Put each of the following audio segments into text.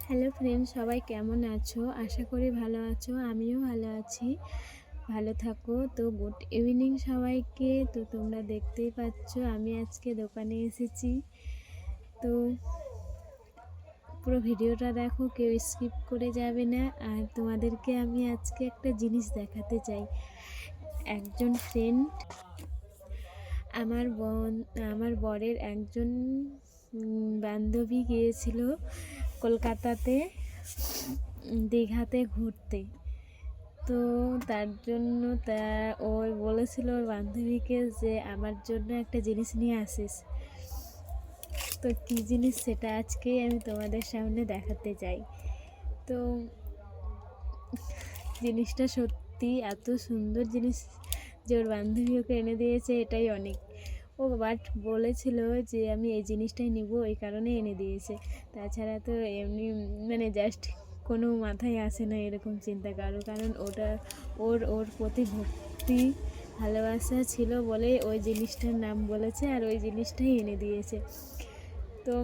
Hello friend, সবাই কেমন আছো? আশা করি ভালো আছো। আমিও ভালো আছি। ভালো থাকো। তো গুড ইভিনিং সবাইকে। তো তোমরা দেখতেই পাচ্ছ আমি আজকে দোকানে এসেছি। তো পুরো ভিডিওটা দেখো, কেউ স্কিপ করে যাবে না। আর তোমাদেরকে আমি আজকে একটা জিনিস দেখাতে চাই। একজন ফ্রেন্ড, আমার বরের একজন বান্ধবী গিয়েছিল কলকাতাতে, দীঘাতে ঘুরতে। তো তার জন্য ও বলেছিল ওর বান্ধবীকে যে আমার জন্য একটা জিনিস নিয়ে আসিস। তো কী জিনিস সেটা আজকেই আমি তোমাদের সামনে দেখাতে চাই। তো জিনিসটা সত্যি এত সুন্দর জিনিস যে ওর বান্ধবী ওকে এনে দিয়েছে, এটাই অনেক। ও বাট বলেছিল যে আমি এই জিনিসটাই নিব, এই কারণে এনে দিয়েছে। তাছাড়া তো এমনি জাস্ট কোনো মাথায় আসে না এরকম চিন্তা কারো, কারণ ওর প্রতি ভক্তি ভালোবাসা ছিল বলে ওই জিনিসটার নাম বলেছে আর ওই জিনিসটাই এনে দিয়েছে। তো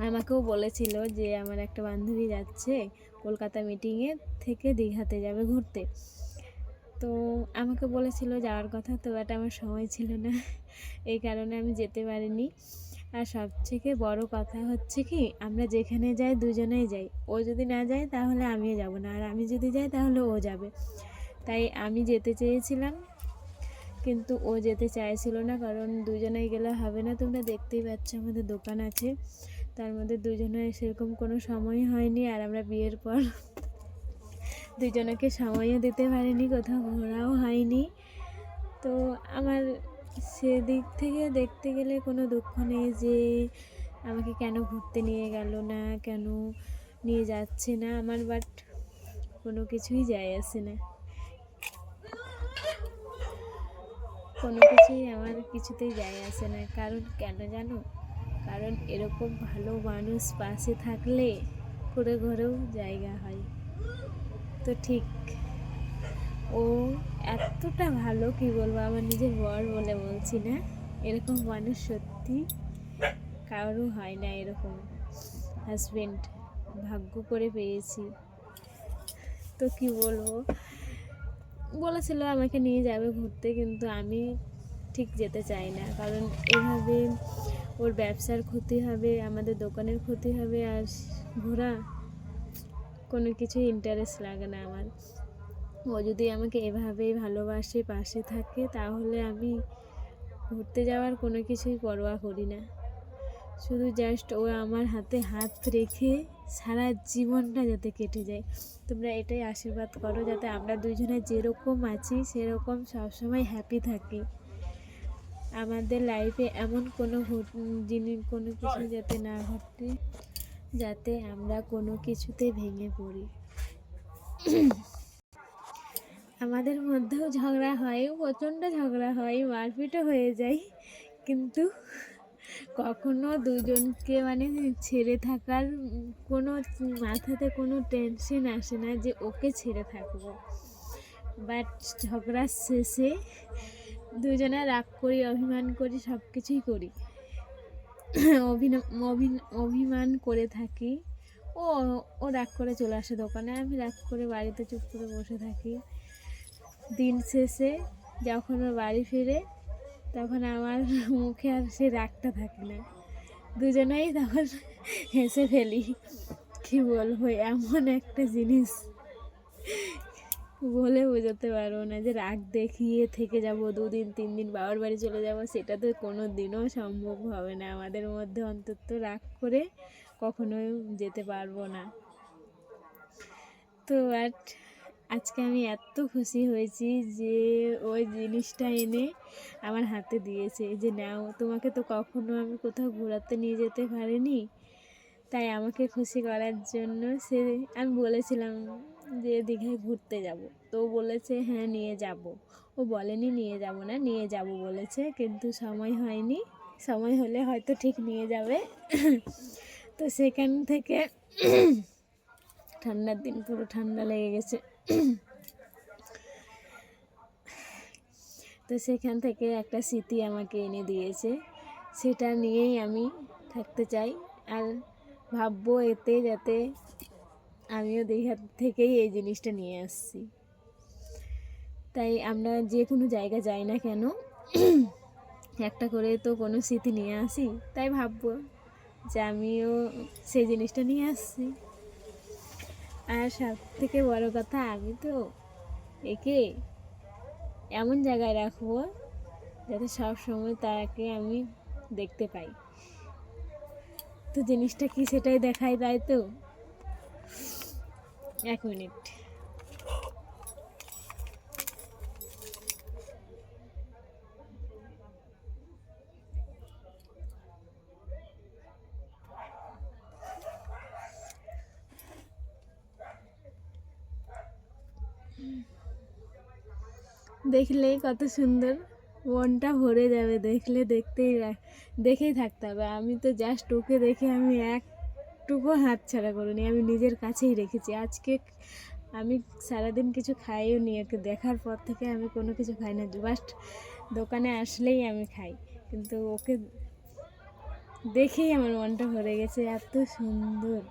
আমাকেও বলেছিল যে আমার একটা বান্ধবী যাচ্ছে কলকাতা মিটিংয়ে থেকে দীঘাতে যাবে ঘুরতে। তো আমাকে বলেছিল যাওয়ার কথা, তো বাট আমার সময় ছিল না, এই কারণে আমি যেতে পারিনি। আর সবথেকে বড় কথা হচ্ছে কি, আমরা যেখানে যাই দুজনেই যাই। ও যদি না যায় তাহলে আমিও যাব না, আর আমি যদি যাই তাহলে ও যাবে। তাই আমি যেতে চেয়েছিলাম, কিন্তু ও যেতে চাইছিল না, কারণ দুজনেই গেলে হবে না। তোমরা দেখতেই পাচ্ছ আমাদের দোকান আছে, তার মধ্যে দুজনের সেরকম কোনো সময় হয়নি। আর আমরা বিয়ের পর দুজনকে সময়ও দিতে পারিনি, কোথাও ঘোরাও হয়নি। তো আমার সেদিক থেকে দেখতে গেলে কোনো দুঃখ নেই যে আমাকে কেন ঘুরতে নিয়ে গেল না, কেন নিয়ে যাচ্ছে না আমার। বাট কোনো কিছুই যায় আসে না, কোনো কিছুই আমার কিছুতেই যায় আসে না। কারণ কেন জানো? কারণ এরকম ভালো মানুষ পাশে থাকলে করে ঘরেও জায়গা হয়। তো ঠিক ও এতটা ভালো, কি বলবো, আমার নিজের বর বলে বলছি না, এরকম মানুষ সত্যি কারো হয় না। এরকম হাজবেন্ড ভাগ্য করে পেয়েছি। তো কি বলবো, বলেছিল আমাকে নিয়ে যাবে ঘুরতে, কিন্তু আমি ঠিক যেতে চাই না। কারণ এভাবে ওর ব্যবসার ক্ষতি হবে, আমাদের দোকানের ক্ষতি হবে, আর ঘোরা কোনো কিছুই ইন্টারেস্ট লাগে না আমার। ও যদি আমাকে এভাবেই ভালোবাসে, পাশে থাকে, তাহলে আমি ঘুরতে যাওয়ার কোনো কিছুই পরোয়া করি না। শুধু জাস্ট ও আমার হাতে হাত রেখে সারা জীবনটা যাতে কেটে যায়। তোমরা এটাই আশীর্বাদ করো, যাতে আমরা দুজনে যেরকম আছি সেরকম সবসময় হ্যাপি থাকি। আমাদের লাইফে এমন কোনো কোনো কিছু যাতে না ঘটে, যাতে আমরা কোনো কিছুতে ভেঙে পড়ি। আমাদের মধ্যেও ঝগড়া হয়, প্রচণ্ড ঝগড়া হয়, মারপিটও হয়ে যায়, কিন্তু কখনো দুজনকে ছেড়ে থাকার কোনো মাথাতে কোনো টেনশন আসে না যে ওকে ছেড়ে থাকবো। বাট ঝগড়ার শেষে দুজনে রাগ করি, অভিমান করি, সব কিছুই করি, অভিমান করে থাকি। ও ও রাগ করে চলে আসে দোকানে, আমি রাগ করে বাড়িতে চুপ করে বসে থাকি। দিন শেষে যখন ও বাড়ি ফিরে, তখন আমার মুখে আর সে রাগটা থাকে না, দুজনেই তখন হেসে ফেলি। কি বলবো, এমন একটা জিনিস বলে বোঝাতে পারবো না, যে রাগ দেখিয়ে থেকে যাব 2 দিন 3 দিন বাবার বাড়ি চলে যাব, সেটা তো কোনো দিনও সম্ভব হবে না আমাদের মধ্যে। অন্তত রাগ করে কখনোই যেতে পারবো না। তো আজকে আমি এত খুশি হয়েছি যে ওই জিনিসটা এনে আমার হাতে দিয়েছে, যে নাও, তোমাকে তো কখনো আমি কোথাও ঘোরাতে নিয়ে যেতে পারিনি, তাই আমাকে খুশি করার জন্য আমি বলেছিলাম যে দীঘায় ঘুরতে যাব। তো বলেছে হ্যাঁ নিয়ে যাব। ও বলেনি নিয়ে যাব না, নিয়ে যাব বলেছে, কিন্তু সময় হয়নি। সময় হলে হয়তো ঠিক নিয়ে যাবে। তো সেখান থেকে ঠান্ডার দিন, পুরো ঠান্ডা লেগে গেছে। তো সেখান থেকে একটা স্মৃতি আমাকে এনে দিয়েছে, সেটা নিয়েই আমি থাকতে চাই। আর ভাববো এতে যাতে আমিও দীঘা থেকেই এই জিনিসটা নিয়ে আসছি। তাই আমরা যে কোনো জায়গা যাই না কেন একটা করে তো কোনো স্মৃতি নিয়ে আসি, তাই ভাববো যে আমিও সেই জিনিসটা নিয়ে আসছি। আর সব থেকে বড় কথা, আমি তো একে এমন জায়গায় রাখবো যাতে সব সময় তাকে আমি দেখতে পাই। তো জিনিসটা কি সেটাই দেখাই, তাই তো। 1 মিনিট। দেখলেই কত সুন্দর, মনটা ভরে যাবে দেখলে, দেখেই থাকতে হবে। আমি তো জাস্ট ওকে দেখে আমি একটুকু হাতছাড়া করিনি, আমি নিজের কাছেই রেখেছি। আজকে আমি সারাদিন কিছু খাইও নি, ওকে দেখার পর থেকে আমি কোনো কিছু খাই না, জাস্ট দোকানে আসলেই আমি খাই। কিন্তু ওকে দেখেই আমার মনটা ভরে গেছে, এত সুন্দর।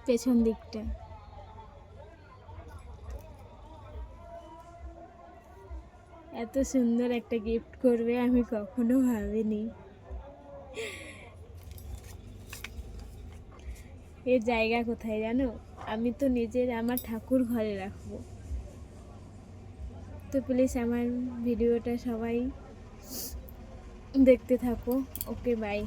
পেছন দিকটা এত সুন্দর একটা গিফট করবে আমি কখনো ভাবিনি। এর জায়গা কোথায় জানো? আমি তো নিজের আমার ঠাকুর ঘরে রাখবো। তো প্লিজ আমার ভিডিওটা সবাই দেখতে থাকো। ওকে, বাই।